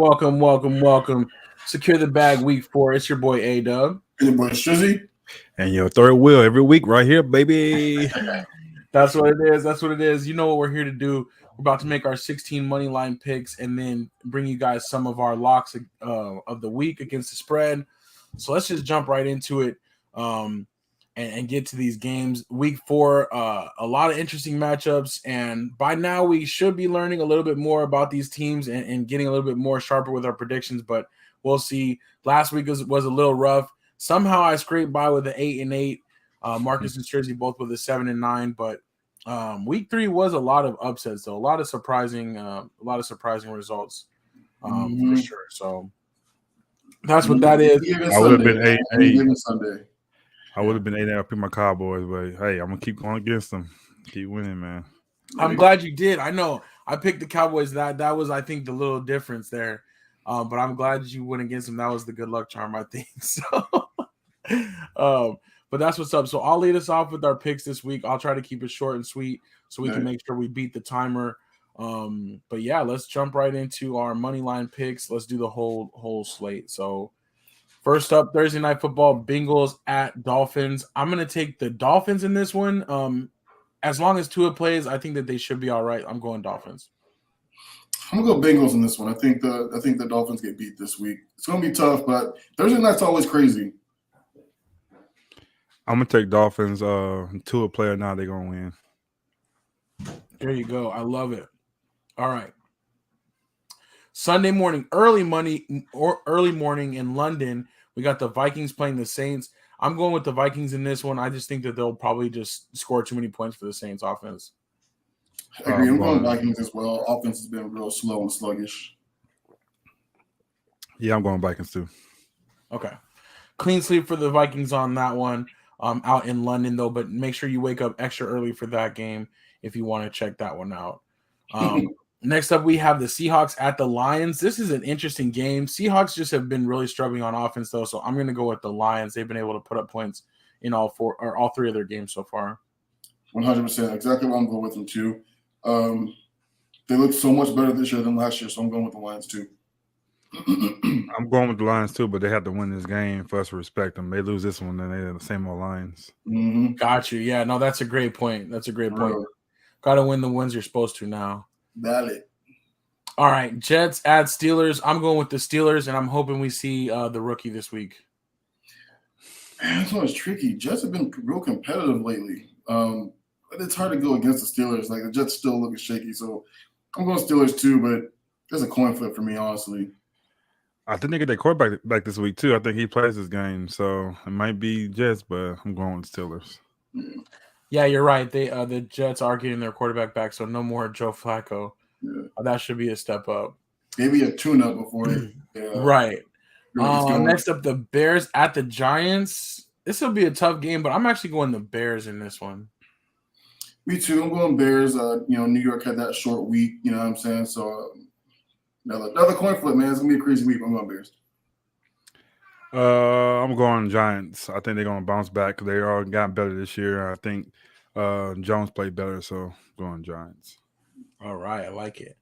Welcome. Secure the bag week 4. It's your boy A-Dub. And your boy Strizzy. And your third wheel every week right here, baby. That's what it is. You know what we're here to do. We're about to make our 16 money line picks and then bring you guys some of our locks of the week against the spread. So let's just jump right into it and get to these games. Week 4, a lot of interesting matchups. And by now we should be learning a little bit more about these teams and getting a little bit more sharper with our predictions. But we'll see. Last week was a little rough. Somehow I scraped by with an 8-8. Maarcus and Strizzy both with a 7-9. But week 3 was a lot of upsets, though. A lot of surprising results for sure. So that's what that is. I would have been 8-8. Sunday. I would have been 8-8. I picked my Cowboys, but hey, I'm gonna keep going against them. Keep winning, man. I'm glad you did. I know I picked the Cowboys. That was, I think, the little difference there. But I'm glad you went against them. That was the good luck charm, I think. So, but that's what's up. So I'll lead us off with our picks this week. I'll try to keep it short and sweet so we can make sure we beat the timer. But yeah, let's jump right into our money line picks. Let's do the whole slate. So first up, Thursday Night Football, Bengals at Dolphins. I'm gonna take the Dolphins in this one. As long as Tua plays, I think that they should be all right. I'm going Dolphins. I'm gonna go Bengals in this one. I think the Dolphins get beat this week. It's gonna be tough, but Thursday night's always crazy. I'm gonna take Dolphins. Tua player now, they're gonna win. There you go. I love it. All right. Sunday morning, early morning in London, we got the Vikings playing the Saints. I'm going with the Vikings in this one. I just think that they'll probably just score too many points for the Saints offense. I agree. I'm going Vikings as well. Offense has been real slow and sluggish. Yeah, I'm going Vikings too. Okay. Clean sweep for the Vikings on that one. Out in London, though, but make sure you wake up extra early for that game if you want to check that one out. Next up, we have the Seahawks at the Lions. This is an interesting game. Seahawks just have been really struggling on offense, though, so I'm going to go with the Lions. They've been able to put up points in all 3 of their games so far. 100%. Exactly what I'm going with them, too. They look so much better this year than last year, so I'm going with the Lions, too. I'm going with the Lions, too, but they have to win this game for us to respect them. They lose this one, then they're the same old Lions. Mm-hmm. Got you. Yeah, no, that's a great point. Got to win the wins you're supposed to now. Valid. All right, Jets at Steelers. I'm going with the Steelers, and I'm hoping we see the rookie this week. Man, this one's tricky. Jets have been real competitive lately. But it's hard to go against the Steelers. Like, the Jets still looking shaky, so I'm going Steelers too, but there's a coin flip for me, honestly. I think they get their quarterback back this week, too. I think he plays this game, so it might be Jets, but I'm going with Steelers. Yeah, you're right. The Jets are getting their quarterback back, so no more Joe Flacco. Yeah. That should be a step up. Maybe a tune-up before they right. Next up, the Bears at the Giants. This will be a tough game, but I'm actually going the Bears in this one. Me too. I'm going Bears. New York had that short week, you know what I'm saying? So another coin flip, man. It's going to be a crazy week. I'm going Bears. I'm going Giants. I think they're going to bounce back. They all got better this year. I think Jones played better, so I'm going Giants. All right, I like it.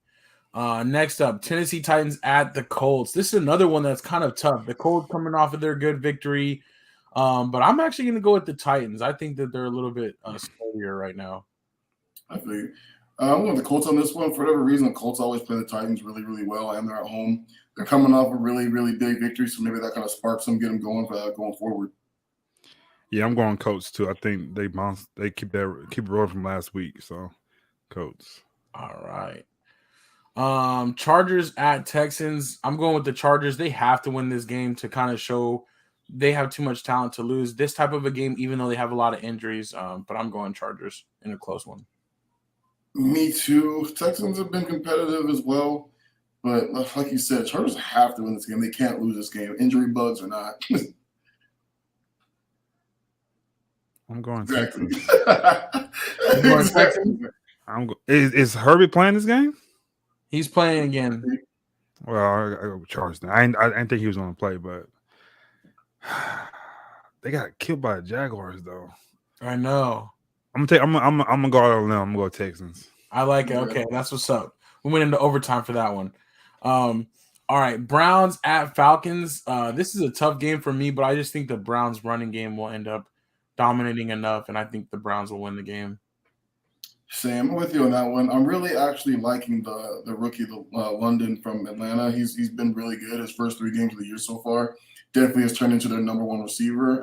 Next up, Tennessee Titans at the Colts. This is another one that's kind of tough. The Colts coming off of their good victory, but I'm actually going to go with the Titans. I think that they're a little bit slower right now. I think I'm going with the Colts on this one. For whatever reason, the Colts always play the Titans really, really well, and they're at home. They're coming off a really, really big victory, so maybe that kind of sparks them, get them going for that going forward. Yeah, I'm going Colts too. I think they bounce. They keep rolling from last week. So, Colts. All right. Chargers at Texans. I'm going with the Chargers. They have to win this game to kind of show they have too much talent to lose this type of a game, even though they have a lot of injuries. But I'm going Chargers in a close one. Me too. Texans have been competitive as well. But like you said, Chargers have to win this game. They can't lose this game. Injury bugs or not. I'm going Texans. Texans. Is Herbie playing this game? He's playing again. Well, I go with Chargers. I didn't think he was going to play, but they got killed by the Jaguars, though. I know. I'm gonna go out on them. I'm gonna go Texans. I like it. Okay, that's what's up. We went into overtime for that one. All All right, Browns at Falcons. This is a tough game for me, but I just think the Browns running game will end up dominating enough, and I think the Browns will win the game. Sam, I'm with you on that one. I'm really actually liking the rookie, London from Atlanta. He's been really good his first 3 games of the year so far. Definitely has turned into their number 1 receiver.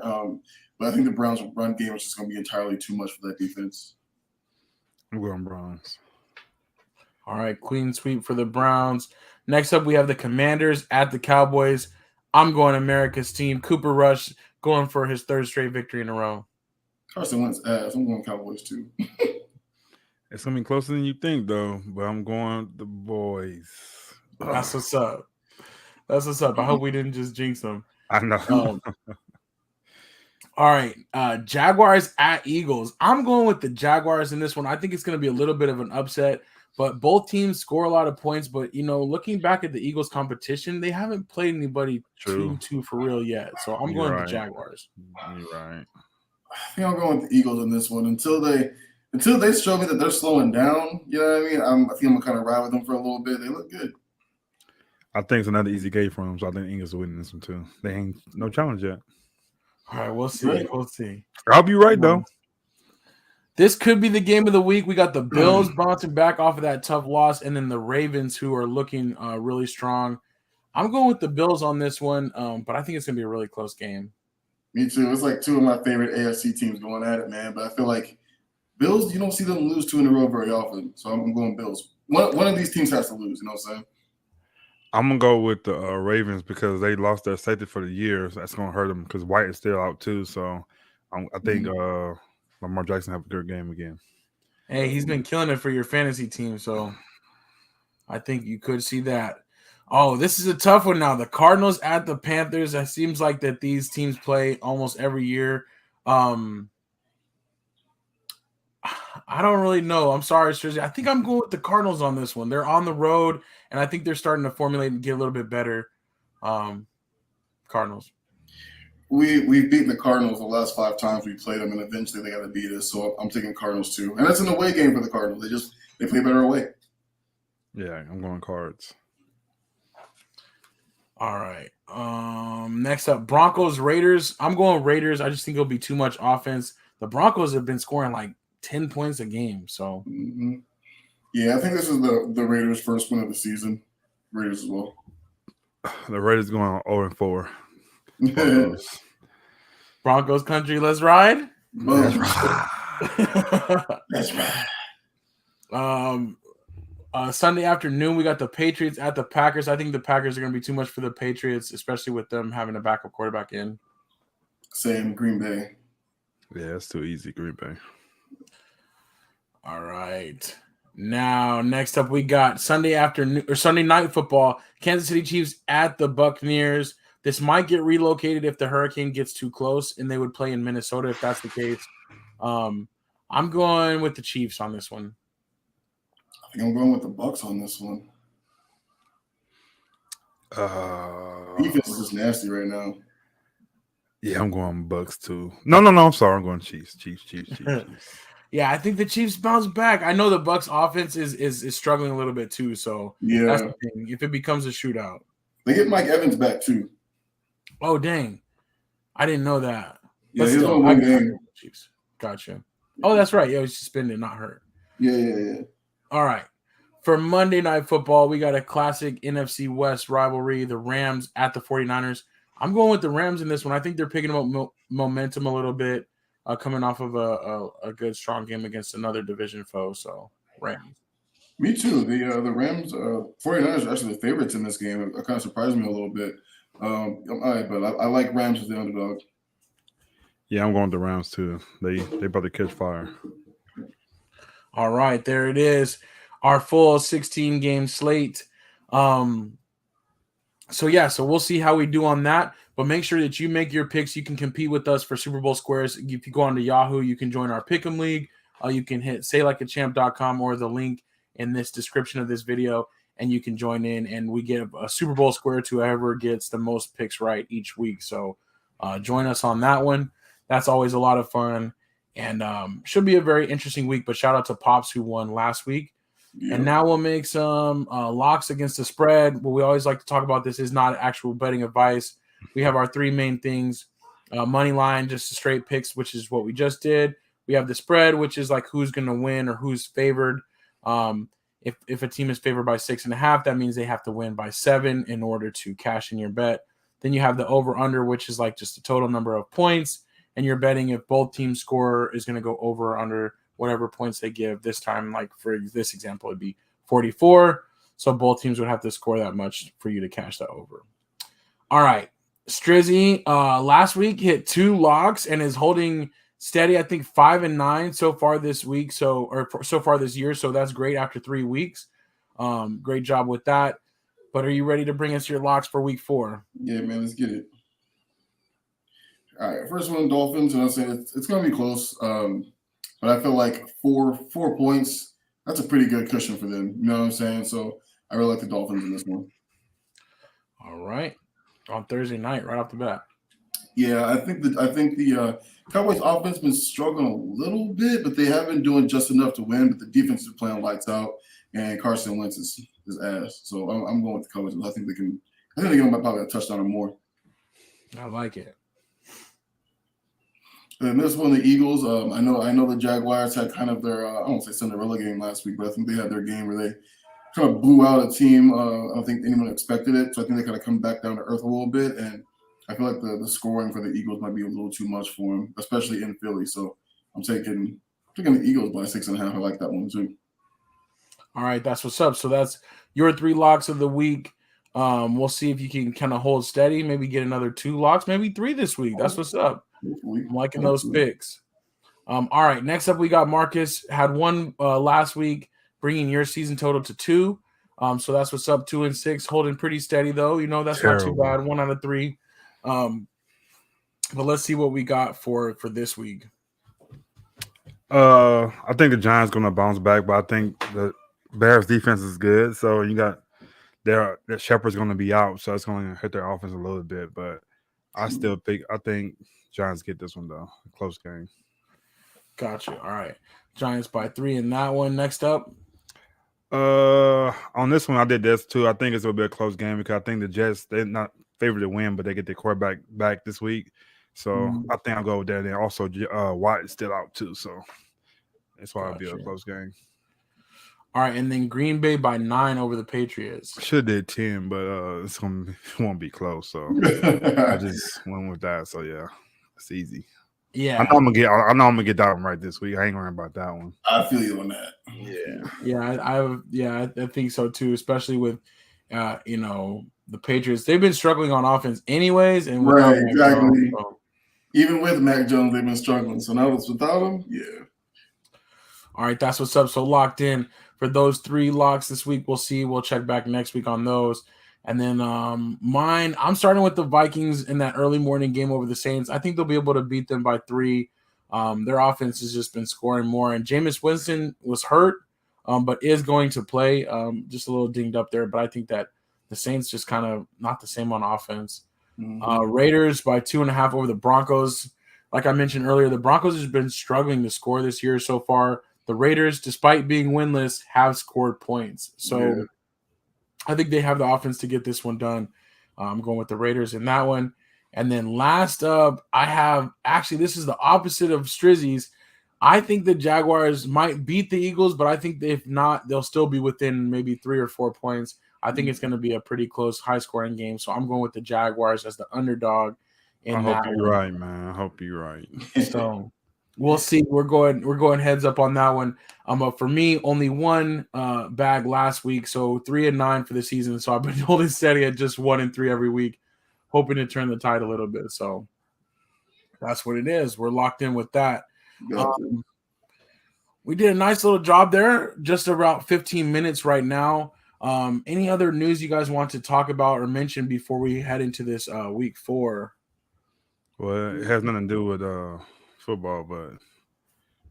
But I think the Browns' run game is just going to be entirely too much for that defense. I'm going Browns. All right, clean sweep for the Browns. Next up, we have the Commanders at the Cowboys. I'm going America's team. Cooper Rush going for his 3rd straight victory in a row. Carson Wentz ass. I'm going Cowboys too. It's going to be closer than you think, though, but I'm going the boys. That's what's up. That's what's up. I hope we didn't just jinx them. I know. All right, Jaguars at Eagles. I'm going with the Jaguars in this one. I think it's going to be a little bit of an upset, but both teams score a lot of points. But, looking back at the Eagles competition, they haven't played anybody too for real yet. So I'm going with the Jaguars. You're right. I think I'm going with the Eagles in this one until they show me that they're slowing down. You know what I mean? I think I'm going to kind of ride with them for a little bit. They look good. I think it's another easy game for them, so I think the Eagles will win this one too. They ain't no challenge yet. All right, we'll see. Right. We'll see. I'll be right, though. This could be the game of the week. We got the Bills bouncing back off of that tough loss, and then the Ravens, who are looking really strong. I'm going with the Bills on this one, but I think it's going to be a really close game. Me too. It's like 2 of my favorite AFC teams going at it, man. But I feel like Bills, you don't see them lose 2 in a row very often. So I'm going Bills. One of these teams has to lose, you know what I'm saying? I'm going to go with the Ravens because they lost their safety for the year. So that's going to hurt them because White is still out too. So I think Lamar Jackson have a good game again. Hey, he's been killing it for your fantasy team. So I think you could see that. Oh, this is a tough one now. The Cardinals at the Panthers. It seems like that these teams play almost every year. I don't really know. I'm sorry, Strizzy. I think I'm going with the Cardinals on this one. They're on the road, and I think they're starting to formulate and get a little bit better. Cardinals. We've beaten the Cardinals the last 5 times we played them, and eventually they got to beat us. So I'm taking Cardinals too. And it's an away game for the Cardinals. They play better away. Yeah, I'm going Cards. All right. Next up, Broncos, Raiders. I'm going Raiders. I just think it'll be too much offense. The Broncos have been scoring like 10 points a game. So, yeah, I think this is the Raiders' first win of the season. Raiders as well. The Raiders going 0-4. Broncos country, let's ride. That's right. That's right. Sunday afternoon, we got the Patriots at the Packers. I think the Packers are going to be too much for the Patriots, especially with them having a backup quarterback in. Same, Green Bay. Yeah, it's too easy, Green Bay. All right. Now, next up, we got Sunday night football. Kansas City Chiefs at the Buccaneers. This might get relocated if the hurricane gets too close, and they would play in Minnesota if that's the case. I'm going with the Chiefs on this one. I think I'm going with the Bucs on this one. Defense is just nasty right now. Yeah, I'm going Bucs too. No. I'm sorry. I'm going Chiefs. Chiefs. Yeah, I think the Chiefs bounce back. I know the Bucs offense is struggling a little bit too. So that's the thing. If it becomes a shootout, they get Mike Evans back too. Oh dang, I didn't know that. Yeah, he's on one game. Chiefs. Gotcha. Oh, that's right. Yeah, he's suspended, not hurt. Yeah. All right. For Monday Night Football, we got a classic NFC West rivalry, the Rams at the 49ers. I'm going with the Rams in this one. I think they're picking up momentum a little bit, coming off of a good, strong game against another division foe. So, Rams. Me too. The Rams, 49ers are actually the favorites in this game. It kind of surprised me a little bit. But I like Rams as the underdog. Yeah, I'm going with the Rams too. They about to catch fire. All right, there it is. Our full 16-game slate. So we'll see how we do on that. But make sure that you make your picks. You can compete with us for Super Bowl squares. If you go onto Yahoo, you can join our Pick'em League. You can hit saylikeachamp.com or the link in this description of this video, and you can join in. And we give a Super Bowl square to whoever gets the most picks right each week. So join us on that one. That's always a lot of fun. And should be a very interesting week. But shout out to Pops who won last week. And now we'll make some locks against the spread. What we always like to talk about, this is not actual betting advice. We have our three main things. Money line, just straight picks, which is what we just did. We have the spread, which is like who's going to win or who's favored. If a team is favored by 6.5, that means they have to win by 7 in order to cash in your bet. Then you have the over-under, which is like just the total number of points. And you're betting if both teams score is going to go over or under whatever points they give. This time, like for this example, it'd be 44. So both teams would have to score that much for you to cash that over. All right. Strizzy last week hit 2 locks and is holding steady, I think 5 and 9 so far this week. So far this year. So that's great after 3 weeks. Great job with that. But are you ready to bring us your locks for week 4? Yeah, man, let's get it. All right, first one, Dolphins, and I'm saying it's going to be close. But I feel like 4 points, that's a pretty good cushion for them. You know what I'm saying? So I really like the Dolphins in this one. All right. On Thursday night, right off the bat. Yeah, I think the Cowboys offense has been struggling a little bit, but they have been doing just enough to win. But the defense is playing lights out, and Carson Wentz is ass. So I'm going with the Cowboys. I think they're going to probably a touchdown or more. I like it. And this one, the Eagles. I know the Jaguars had kind of their I won't say Cinderella game last week, but I think they had their game where they kind of blew out a team. I don't think anyone expected it, so I think they kind of come back down to earth a little bit. And I feel like the scoring for the Eagles might be a little too much for them, especially in Philly. So I'm taking the Eagles by 6.5. I like that one too. All right, that's what's up. So that's your 3 locks of the week. We'll see if you can kind of hold steady, maybe get another 2 locks, maybe 3 this week. That's what's up. I'm liking those picks. All right, next up we got Maarcus. Had 1 last week, bringing your season total to 2. So that's what's up, 2 and 6, holding pretty steady though. You know, that's terrible. Not too bad. 1 out of 3. But let's see what we got for this week. I think the Giants going to bounce back, but I think the Bears defense is good. So you got their Shepard's going to be out, so it's going to hit their offense a little bit. But I think Giants get this one though. Close game. Gotcha. All right. Giants by 3 in that one. Next up. On this one, I did this too. I think it's going to be a close game because I think the Jets, they're not favored to win, but they get their quarterback back this week. So I think I'll go with that. And also, Watt is still out too. So that's why it'll be a close game. All right. And then Green Bay by 9 over the Patriots. Should have did 10, but it won't be close. So I just went with that. So yeah, it's easy. Yeah, I know I'm gonna get that one right this week. I ain't worrying about that one. I feel you on that. I think so too. Especially with, the Patriots. They've been struggling on offense anyways, and right, exactly. Even with Mac Jones, they've been struggling. So now it's without him, yeah. All right, that's what's up. So locked in for those 3 locks this week. We'll see. We'll check back next week on those. And then mine, I'm starting with the Vikings in that early morning game over the Saints. I think they'll be able to beat them by 3. Their offense has just been scoring more. And Jameis Winston was hurt, but is going to play. Just a little dinged up there. But I think that the Saints just kind of not the same on offense. Raiders by 2.5 over the Broncos. Like I mentioned earlier, the Broncos has been struggling to score this year so far. The Raiders, despite being winless, have scored points. So I think they have the offense to get this one done. I'm going with the Raiders in that one. And then last up, I have actually, this is the opposite of Strizzy's. I think the Jaguars might beat the Eagles, but I think if not, they'll still be within maybe 3 or 4 points. I think it's going to be a pretty close, high-scoring game. So I'm going with the Jaguars as the underdog. I hope you're right, man. I hope you're right. So we'll see. We're going heads up on that one. But for me, only 1 bag last week, so 3 and 9 for the season. So I've been holding steady at just 1 and 3 every week, hoping to turn the tide a little bit. So that's what it is. We're locked in with that. We did a nice little job there. Just about 15 minutes right now. Any other news you guys want to talk about or mention before we head into this week 4? Well, it has nothing to do with football, but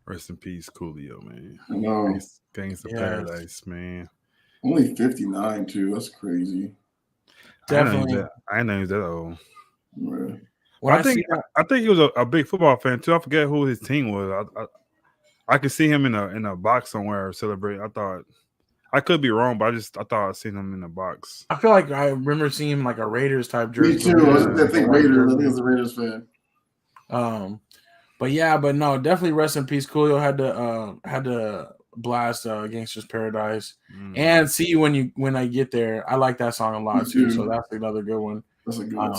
rest in peace, Coolio, man. No. Gangs of Paradise, man. Only 59 too. That's crazy. Definitely. I didn't know he was that old. Right. I think he was a big football fan too. I forget who his team was. I could see him in a box somewhere celebrating. I thought I could be wrong, but I thought I seen him in the box. I feel like I remember seeing him like a Raiders type Me jersey. too. I think Raiders. I think it's a Raiders fan. But yeah, but no, definitely rest in peace. Coolio had to blast Gangster's Paradise and See You When I Get There. I like that song a lot too. So that's another good one. That's a good one.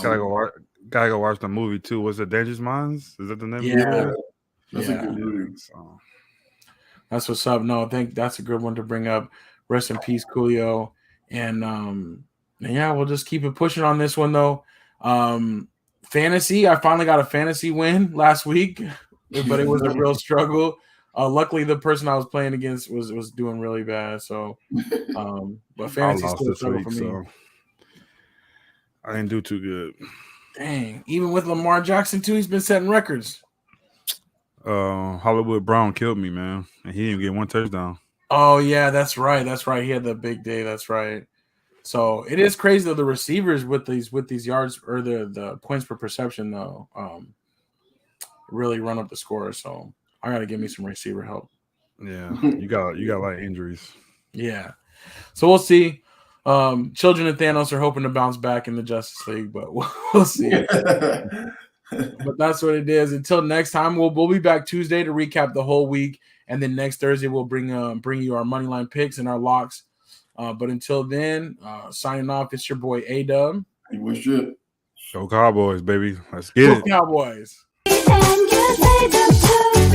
Gotta go watch the movie too. Was it Dangerous Minds? Is that the name? Yeah, that's a good movie. So. That's what's up. No, I think that's a good one to bring up. Rest in peace, Coolio. And yeah, we'll just keep it pushing on this one though. Fantasy, I finally got a fantasy win last week, but it was a real struggle. Luckily, the person I was playing against was doing really bad. So, but fantasy still a struggle for me. So I didn't do too good. Dang, even with Lamar Jackson too, he's been setting records. Hollywood Brown killed me, man, and he didn't get one touchdown. Oh yeah, that's right. He had the big day. That's right. So it is crazy though, the receivers with these yards or the points per perception though, really run up the score. So I gotta give me some receiver help. Yeah, you got a lot of injuries. Yeah, so we'll see. Children of Thanos are hoping to bounce back in the Justice League, but we'll see. But that's what it is. Until next time, we'll be back Tuesday to recap the whole week, and then next Thursday we'll bring you our moneyline picks and our locks. But until then, signing off, it's your boy A-Dub. Hey, what's good? Go Cowboys, baby. Let's get it. Cowboys. And you say them too.